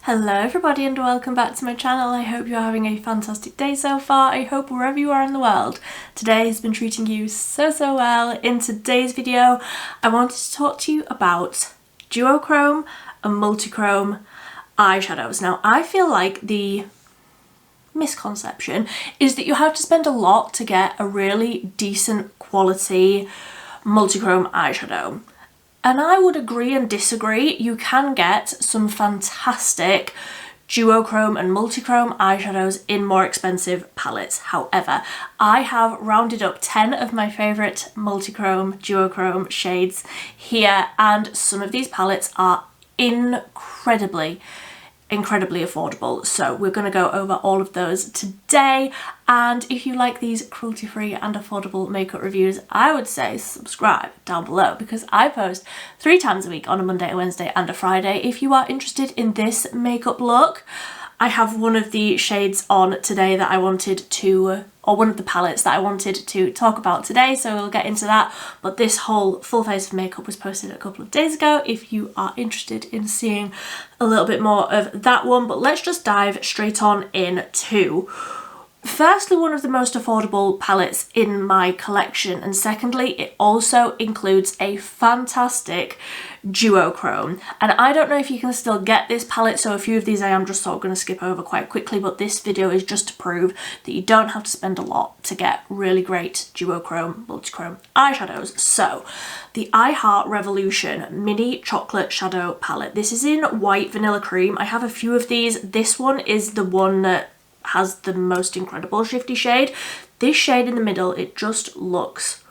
Hello everybody and welcome back to my channel. I hope you're having a fantastic day so far. I hope wherever you are in the world, today has been treating you so well. In today's video, I wanted to talk to you about duochrome and multichrome eyeshadows. Now, I feel like the misconception is that you have to spend a lot to get a really decent quality multichrome eyeshadow. And I would agree and disagree. You can get some fantastic duochrome and multichrome eyeshadows in more expensive palettes. However, I have rounded up 10 of my favourite multichrome, duochrome shades here, and some of these palettes are incredibly affordable. So we're going to go over all of those today, and if you like these cruelty-free and affordable makeup reviews, I would say subscribe down below because I post 3 times a week on a Monday, a Wednesday and a Friday. If you are interested in this makeup look, I have one of the shades on today that I wanted to, or one of the palettes that I wanted to talk about today, so we'll get into that. But this whole full face of makeup was posted a couple of days ago if you are interested in seeing a little bit more of that one. But let's just dive straight on into, firstly, one of the most affordable palettes in my collection, and secondly, it also includes a fantastic duochrome. And I don't know if you can still get this palette, so a few of these I am just sort of going to skip over quite quickly, but this video is just to prove that you don't have to spend a lot to get really great duochrome, multichrome eyeshadows. So, the I Heart Revolution Mini Chocolate Shadow Palette. This is in White Vanilla Cream. I have a few of these. This one is the one that has the most incredible shifty shade. This shade in the middle, it just looks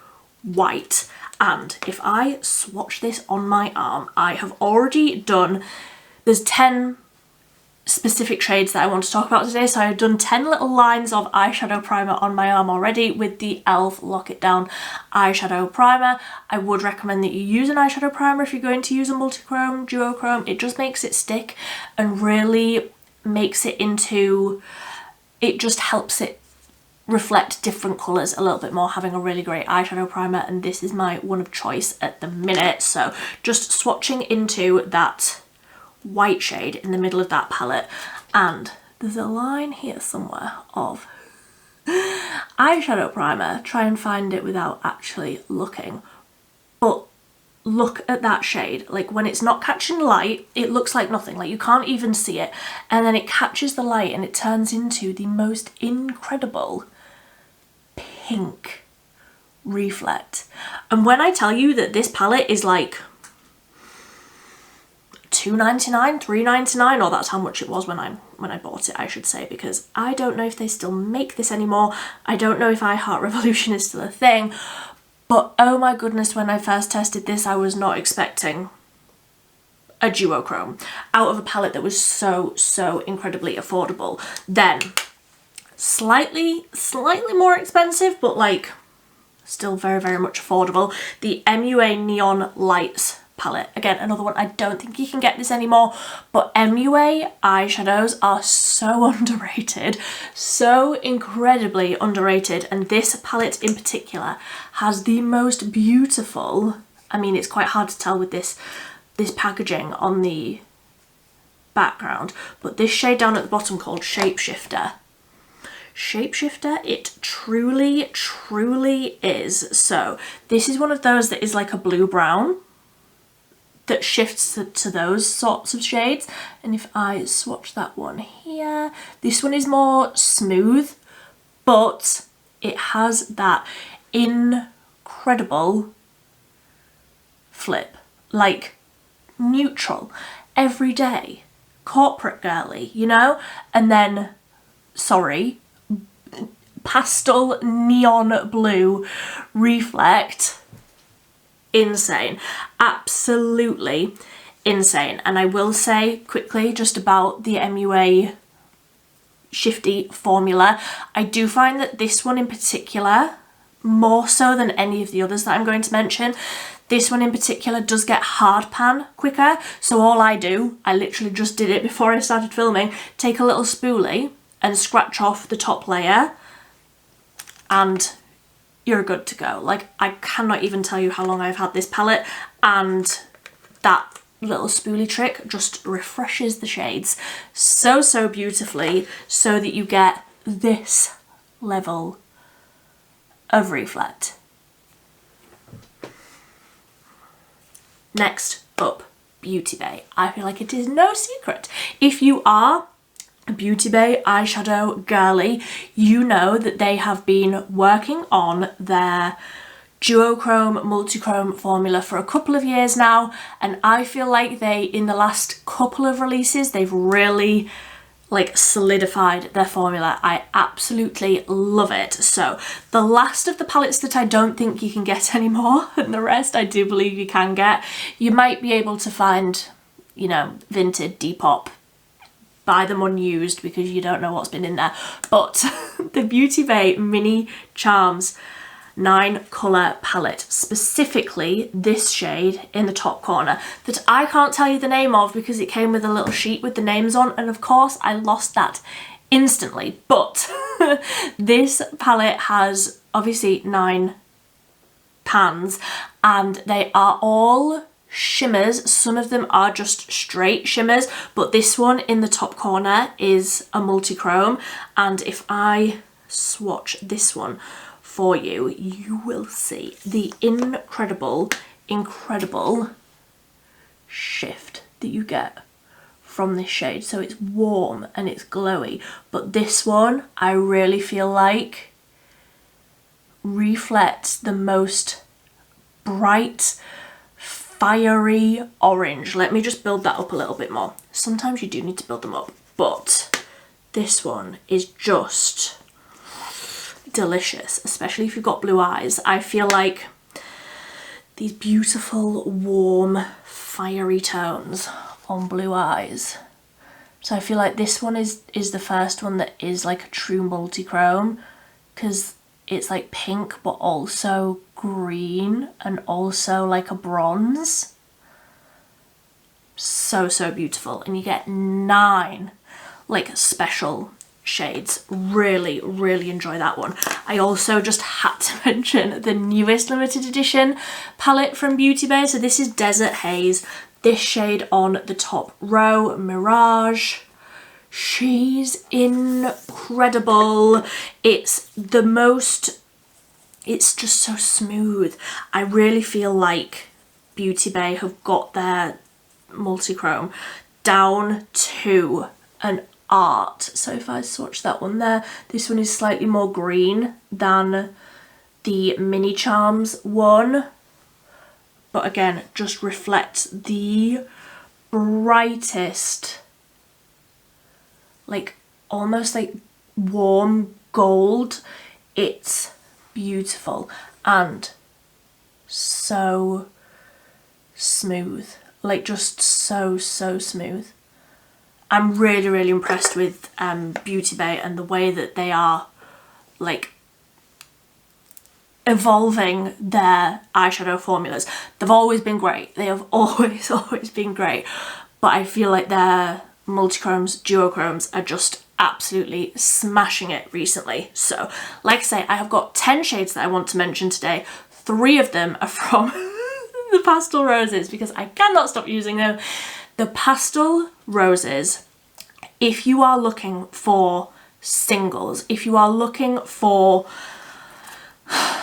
white. And if I swatch this on my arm, I have already done, there's 10 specific shades that I want to talk about today, so I've done 10 little lines of eyeshadow primer on my arm already with the e.l.f. Lock It Down eyeshadow primer. I would recommend that you use an eyeshadow primer if you're going to use a multichrome, duochrome. It just makes it stick and really makes it into, it just helps it reflect different colours a little bit more, having a really great eyeshadow primer, and this is my one of choice at the minute. So just swatching into that white shade in the middle of that palette, and there's a line here somewhere of eyeshadow primer. Try and find it without actually looking, but look at that shade. Like, when it's not catching light, it looks like nothing, like you can't even see it, and then it catches the light and it turns into the most incredible pink reflect. And when I tell you that this palette is like $2.99, $3.99, or that's how much it was when I bought it, I should say, because I don't know if they still make this anymore. I don't know if I Heart Revolution is still a thing. But oh my goodness, when I first tested this, I was not expecting a duochrome out of a palette that was so incredibly affordable. Then, slightly more expensive, but like still very much affordable, the MUA Neon Lights palette. Again, another one, I don't think you can get this anymore, but MUA eyeshadows are so underrated, so incredibly underrated, and this palette in particular has the most beautiful, I mean, it's quite hard to tell with this packaging on the background, but this shade down at the bottom called Shapeshifter, it truly is. So this is one of those that is like a blue brown that shifts to those sorts of shades. And if I swatch that one here, this one is more smooth, but it has that incredible flip, like neutral, everyday, corporate girly, you know? And then, sorry, pastel neon blue reflect. Insane, absolutely insane. And I will say quickly just about the MUA shifty formula, I do find that this one in particular, more so than any of the others that I'm going to mention, this one in particular does get hard pan quicker. So all I do, I literally just did it before I started filming, take a little spoolie and scratch off the top layer and you're good to go. Like, I cannot even tell you how long I've had this palette, and that little spoolie trick just refreshes the shades so beautifully, so that you get this level of reflect. Next up, Beauty Bay. I feel like it is no secret, if you are a Beauty Bay eyeshadow girly, you know that they have been working on their duochrome, multichrome formula for a couple of years now, and I feel like they, in the last couple of releases, they've really like solidified their formula. I absolutely love it. So the last of the palettes that I don't think you can get anymore, and the rest I do believe you can get, you might be able to find, you know, Vinted, Depop, buy them unused because you don't know what's been in there. But the Beauty Bay Mini Charms 9 colour palette, specifically this shade in the top corner that I can't tell you the name of because it came with a little sheet with the names on, and of course I lost that instantly. But this palette has obviously 9 pans, and they are all shimmers. Some of them are just straight shimmers, but this one in the top corner is a multi-chrome, and if I swatch this one for you, you will see the incredible shift that you get from this shade. So it's warm and it's glowy, but this one I really feel like reflects the most bright, fiery orange. Let me just build that up a little bit more. Sometimes you do need to build them up, but this one is just delicious, especially if you've got blue eyes. I feel like these beautiful, warm, fiery tones on blue eyes. So I feel like this one is the first one that is like a true multi-chrome, because it's like pink but also green and also like a bronze. So beautiful, and you get 9 like special shades. Really enjoy that one. I also just had to mention the newest limited edition palette from Beauty Bay. So this is Desert Haze, this shade on the top row, Mirage. She's incredible. It's just so smooth. I really feel like Beauty Bay have got their multi-chrome down to an art. So if I swatch that one there, this one is slightly more green than the Mini Charms one, but again just reflects the brightest, like almost like warm gold. It's beautiful and so smooth, like just so smooth. I'm really impressed with Beauty Bay and the way that they are like evolving their eyeshadow formulas. They've always been great. They have always been great. But I feel like their multichromes, duochromes are just absolutely smashing it recently. So like I say, I have got 10 shades that I want to mention today. 3 of them are from the Pastel Roses because I cannot stop using them. The Pastel Roses, if you are looking for singles, if you are looking for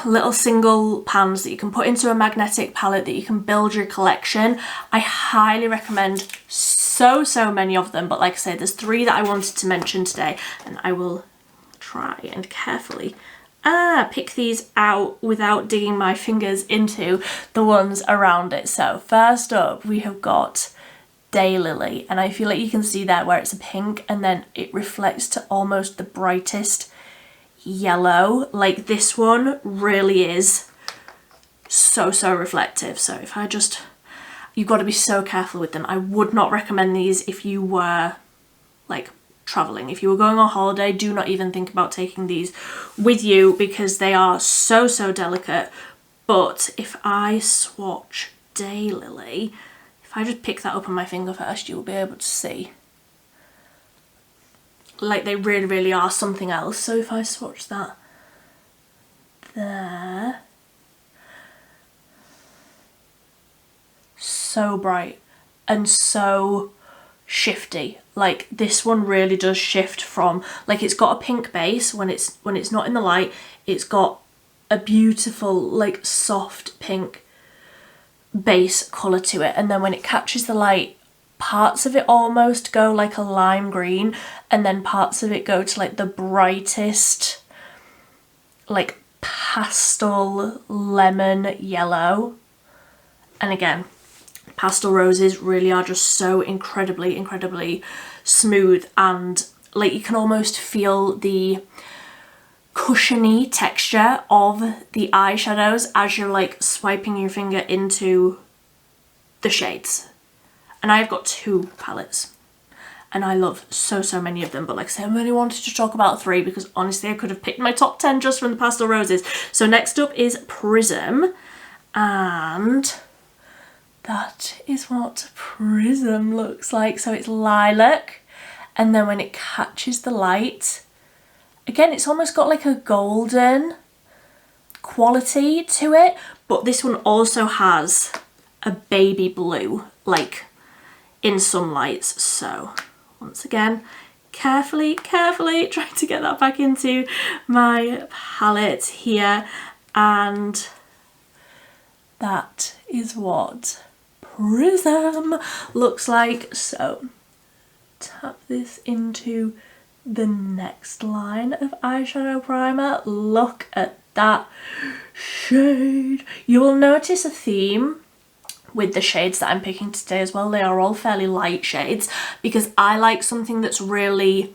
little single pans that you can put into a magnetic palette that you can build your collection, I highly recommend so many of them. But like I said, there's 3 that I wanted to mention today, and I will try and carefully pick these out without digging my fingers into the ones around it. So first up we have got Daylily, and I feel like you can see there where it's a pink and then it reflects to almost the brightest yellow. Like this one really is so reflective. So if I just, you've got to be so careful with them. I would not recommend these if you were like traveling. If you were going on holiday, do not even think about taking these with you because they are so delicate. But if I swatch Daylily, if I just pick that up on my finger first, you'll be able to see. Like they really are something else. So if I swatch that there, so bright and so shifty. Like this one really does shift from, like, it's got a pink base when it's not in the light. It's got a beautiful like soft pink base colour to it, and then when it catches the light, parts of it almost go like a lime green, and then parts of it go to like the brightest like pastel lemon yellow. And again, Pastel Roses really are just so incredibly smooth, and like you can almost feel the cushiony texture of the eyeshadows as you're like swiping your finger into the shades. And I've got 2 palettes and I love so many of them, but like I said, I only wanted to talk about 3 because honestly I could have picked my top 10 just from the Pastel Roses. So next up is Prism, and that is what Prism looks like. So it's lilac, and then when it catches the light, again, it's almost got like a golden quality to it, but this one also has a baby blue, like in some lights. So once again, carefully trying to get that back into my palette here, and that is what Prism looks like. So tap this into the next line of eyeshadow primer. Look at that shade. You will notice a theme with the shades that I'm picking today as well. They are all fairly light shades because I like something that's really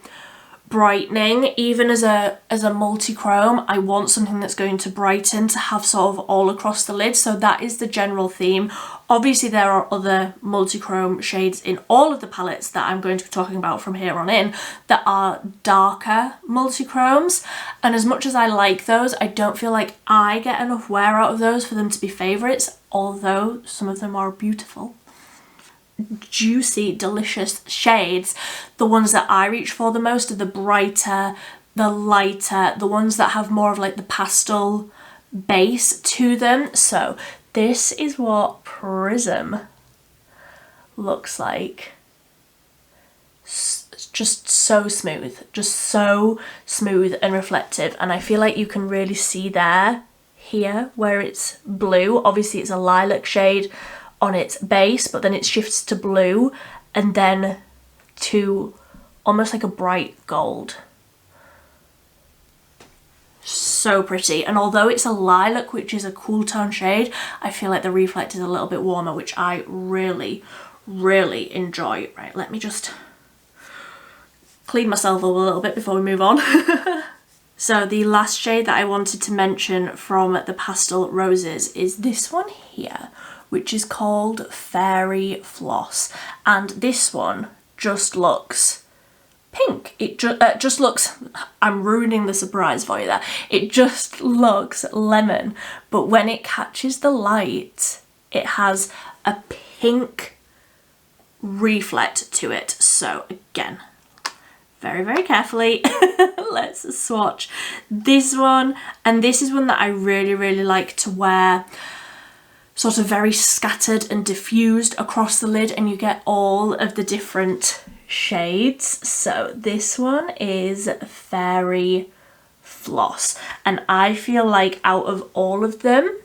brightening. Even as a multi-chrome, I want something that's going to brighten, to have sort of all across the lid. So that is the general theme. Obviously there are other multi-chrome shades in all of the palettes that I'm going to be talking about from here on in that are darker multi-chromes, and as much as I like those, I don't feel like I get enough wear out of those for them to be favourites, although some of them are beautiful, juicy, delicious shades. The ones that I reach for the most are the brighter, the lighter, the ones that have more of like the pastel base to them. So this is what Prism looks like. Just so smooth, and reflective, and I feel like you can really see there here where it's blue. Obviously it's a lilac shade on its base, but then it shifts to blue and then to almost like a bright gold. So pretty. And although it's a lilac, which is a cool tone shade, I feel like the reflect is a little bit warmer, which I really enjoy. Right, let me just clean myself up a little bit before we move on. So the last shade that I wanted to mention from the Pastel Roses is this one here, which is called Fairy Floss, and this one just looks pink. It just looks, I'm ruining the surprise for you there, it just looks lemon, but when it catches the light it has a pink reflect to it. So again, very carefully, let's swatch this one. And this is one that I really like to wear sort of very scattered and diffused across the lid, and you get all of the different shades. So this one is Fairy Floss, and I feel like out of all of them,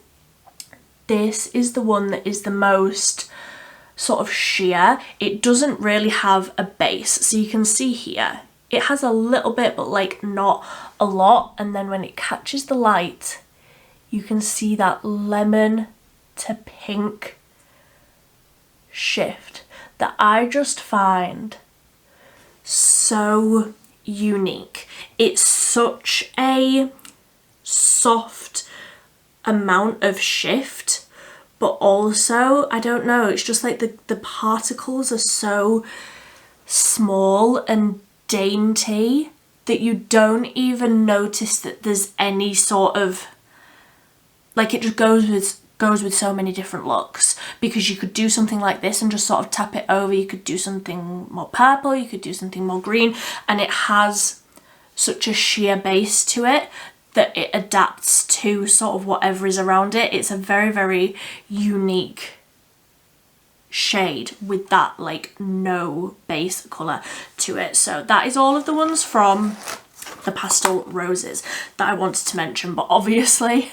this is the one that is the most sort of sheer. It doesn't really have a base, so you can see here it has a little bit, but like not a lot, and then when it catches the light you can see that lemon to pink shift that I just find so unique. It's such a soft amount of shift, but also, I don't know, it's just like the particles are so small and dainty that you don't even notice that there's any sort of, like, it just goes with so many different looks, because you could do something like this and just sort of tap it over. You could do something more purple, you could do something more green, and it has such a sheer base to it that it adapts to sort of whatever is around it. It's a very unique shade with that like no base colour to it. So that is all of the ones from the Pastel Roses that I wanted to mention, but obviously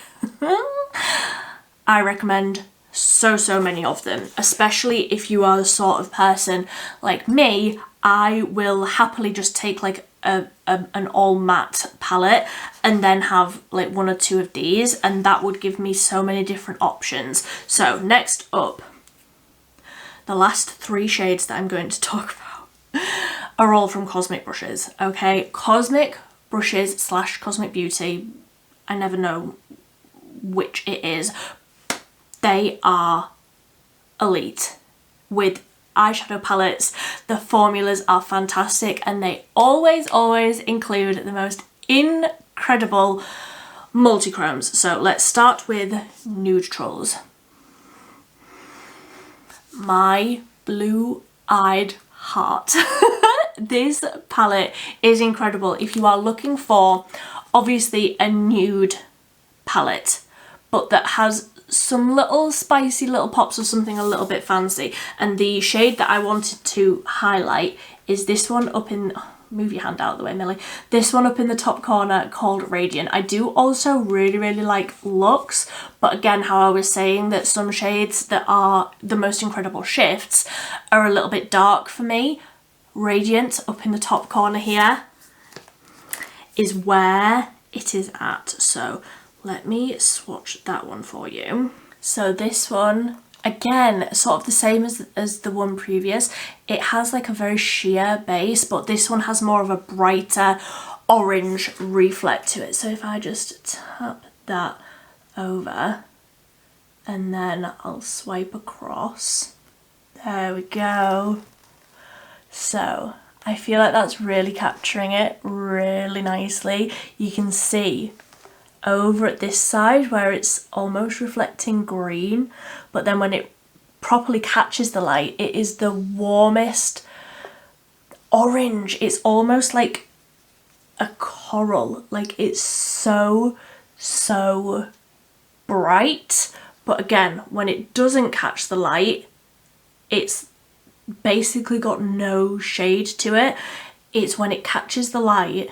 I recommend so many of them, especially if you are the sort of person like me. I will happily just take like an all matte palette and then have like one or two of these, and that would give me so many different options. So next up, the last three shades that I'm going to talk about are all from Cosmic Brushes, okay? Cosmic Brushes / Cosmic Beauty, I never know which it is. They are elite with eyeshadow palettes. The formulas are fantastic, and they always include the most incredible multichromes. So let's start with Neutrals. My blue-eyed heart. This palette is incredible if you are looking for obviously a nude palette, but that has some little spicy little pops of something a little bit fancy. And the shade that I wanted to highlight is this one up in, move your hand out of the way, Millie. This one up in the top corner called Radiant. I do also really like Luxe, but again, how I was saying that some shades that are the most incredible shifts are a little bit dark for me. Radiant up in the top corner here is where it is at. So let me swatch that one for you. So this one, again, sort of the same as the one previous. It has like a very sheer base, but this one has more of a brighter orange reflect to it. So if I just tap that over and then I'll swipe across. There we go. So I feel like that's really capturing it really nicely. You can see over at this side where it's almost reflecting green, but then when it properly catches the light, it is the warmest orange. It's almost like a coral, like it's so bright. But again, when it doesn't catch the light, it's basically got no shade to it. It's when it catches the light.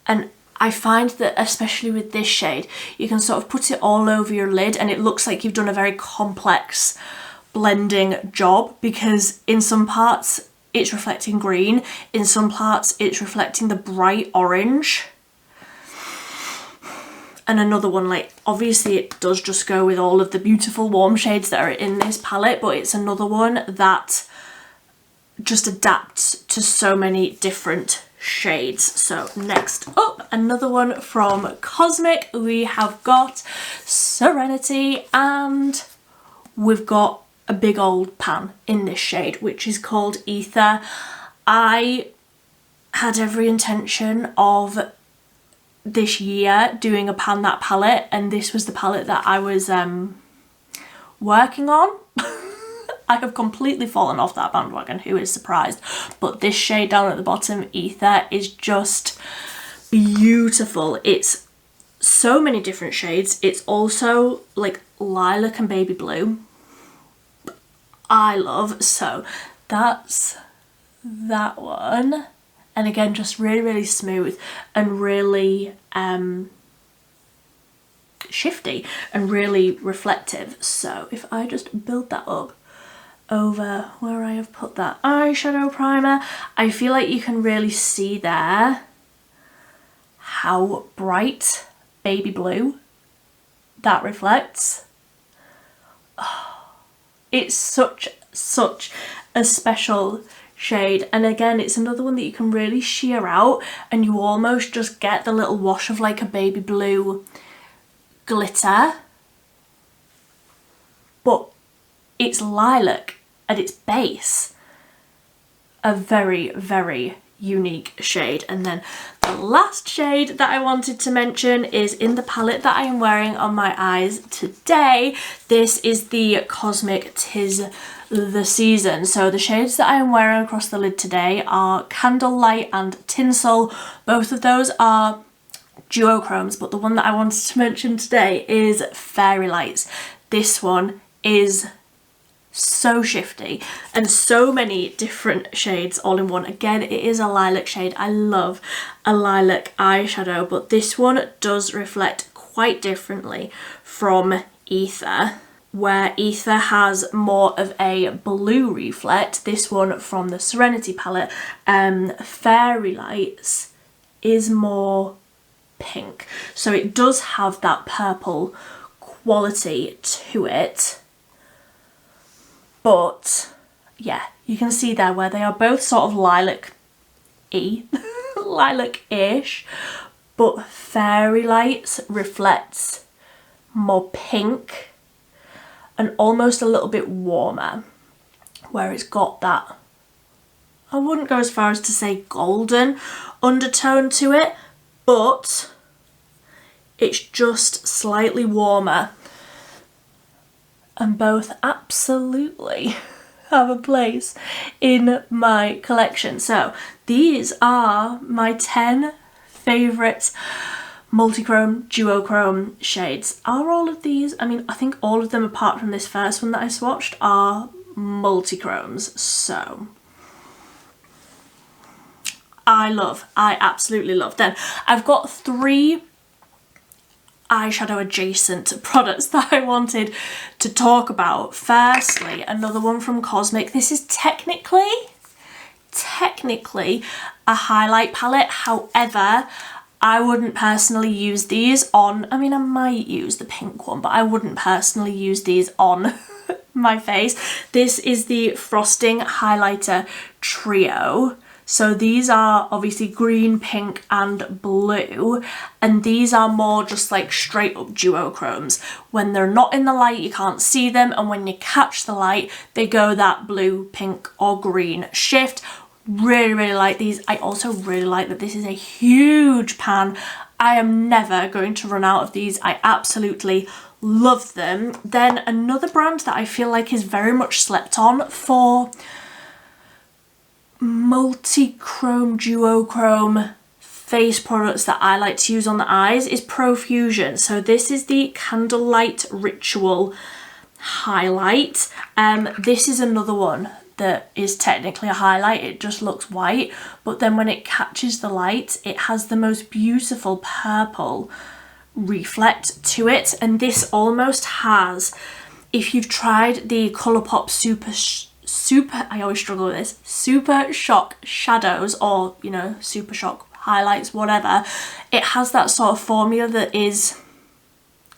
And I find that especially with this shade, you can sort of put it all over your lid and it looks like you've done a very complex blending job, because in some parts it's reflecting green, in some parts it's reflecting the bright orange. And another one, like obviously it does just go with all of the beautiful warm shades that are in this palette, but it's another one that just adapts to so many different shades. So next up, another one from Cosmic, we have got Serenity, and we've got a big old pan in this shade which is called Ether. I had every intention of this year doing a pan that palette, and this was the palette that I was working on. I have completely fallen off that bandwagon, who is surprised? But this shade down at the bottom, Ether, is just beautiful. It's so many different shades. It's also like lilac and baby blue. I love, so that's that one. And again, just really smooth and really shifty and really reflective. So if I just build that up over where I have put that eyeshadow primer, I feel like you can really see there how bright baby blue that reflects. Oh, it's such a special shade, and again it's another one that you can really sheer out and you almost just get the little wash of like a baby blue glitter, but it's lilac at its base. A very unique shade. And then the last shade that I wanted to mention is in the palette that I am wearing on my eyes today. This is the Cosmic 'Tis the Season. So the shades that I am wearing across the lid today are Candlelight and Tinsel. Both of those are duochromes, but the one that I wanted to mention today is Fairy Lights. This one is so shifty, and so many different shades all in one. Again, it is a lilac shade. I love a lilac eyeshadow, but this one does reflect quite differently from Ether, where Ether has more of a blue reflect. This one from the Serenity palette, Fairy Lights, is more pink. So it does have that purple quality to it. But yeah, you can see there where they are both sort of lilac-y, lilac-ish, but Fairy Lights reflects more pink and almost a little bit warmer, where it's got that, I wouldn't go as far as to say golden undertone to it, but it's just slightly warmer. And both absolutely have a place in my collection. So these are my 10 favourite multichrome, duochrome shades. Are all of these, I mean, I think all of them apart from this first one that I swatched are multichromes. So I absolutely love them. I've got 3 eyeshadow adjacent products that I wanted to talk about. Firstly, another one from Cosmic. This is technically a highlight palette. However, I wouldn't personally use these on, I mean, I might use the pink one, but I wouldn't personally use these on my face. This is the Frosting Highlighter Trio. So these are obviously green, pink and blue, and these are more just like straight up duochromes. When they're not in the light you can't see them, and when you catch the light they go that blue, pink or green shift. Really like these. I also really like that this is a huge pan. I am never going to run out of these. I absolutely love them. Then another brand that I feel like is very much slept on for multi-chrome, duochrome face products that I like to use on the eyes is Profusion. So this is the Candlelight Ritual highlight. This is another one that is technically a highlight. It just looks white, but then when it catches the light it has the most beautiful purple reflect to it. And this almost has, if you've tried the Colourpop I always struggle with this, Super Shock shadows, or you know, Super Shock highlights, whatever, it has that sort of formula that is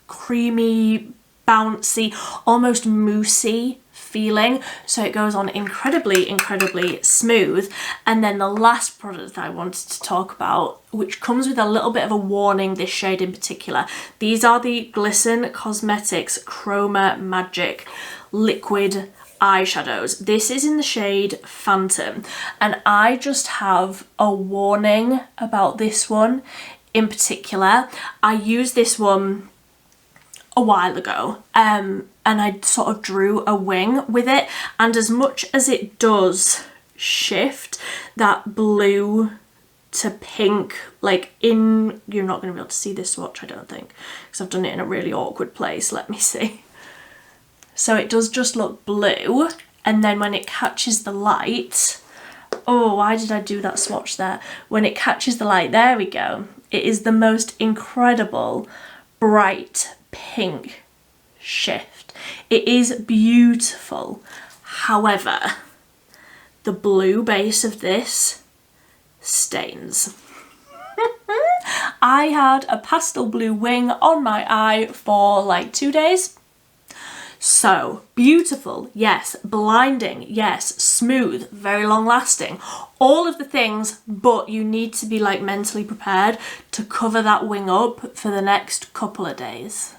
creamy, bouncy, almost moussey feeling, so it goes on incredibly smooth. And then the last product that I wanted to talk about, which comes with a little bit of a warning, this shade in particular, these are the Glisten Cosmetics Chroma Magic liquid eyeshadows. This is in the shade Phantom, and I just have a warning about this one in particular. I used this one a while ago and I sort of drew a wing with it, and as much as it does shift that blue to pink, like in, you're not going to be able to see this swatch I don't think because I've done it in a really awkward place. Let me see. So it does just look blue, and then when it catches the light, oh, why did I do that swatch there? When it catches the light, there we go. It is the most incredible bright pink shift. It is beautiful. However, the blue base of this stains. I had a pastel blue wing on my eye for like 2 days. So beautiful, yes. Blinding, yes. Smooth, very long lasting, all of the things, but you need to be like mentally prepared to cover that wing up for the next couple of days.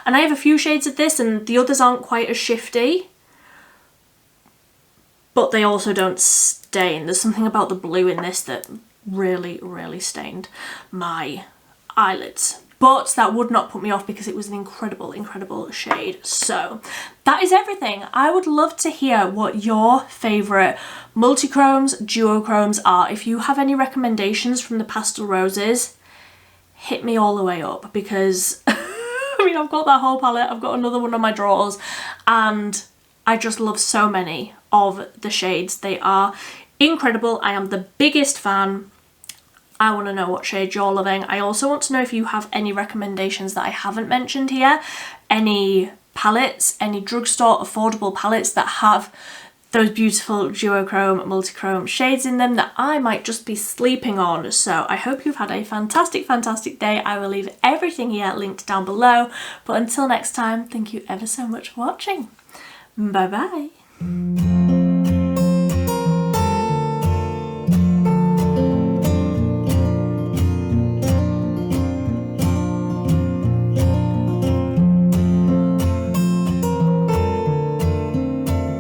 And I have a few shades of this, and the others aren't quite as shifty, but they also don't stain. There's something about the blue in this that really stained my eyelids. But that would not put me off because it was an incredible shade. So that is everything. I would love to hear what your favourite multichromes, duochromes are. If you have any recommendations from the Pastel Roses, hit me all the way up, because I mean, I've got that whole palette, I've got another one on my drawers, and I just love so many of the shades. They are incredible. I am the biggest fan. I want to know what shade you're loving. I also want to know if you have any recommendations that I haven't mentioned here. Any palettes, any drugstore affordable palettes that have those beautiful duochrome, multichrome shades in them that I might just be sleeping on. So I hope you've had a fantastic, fantastic day. I will leave everything here linked down below. But until next time, thank you ever so much for watching. Bye bye.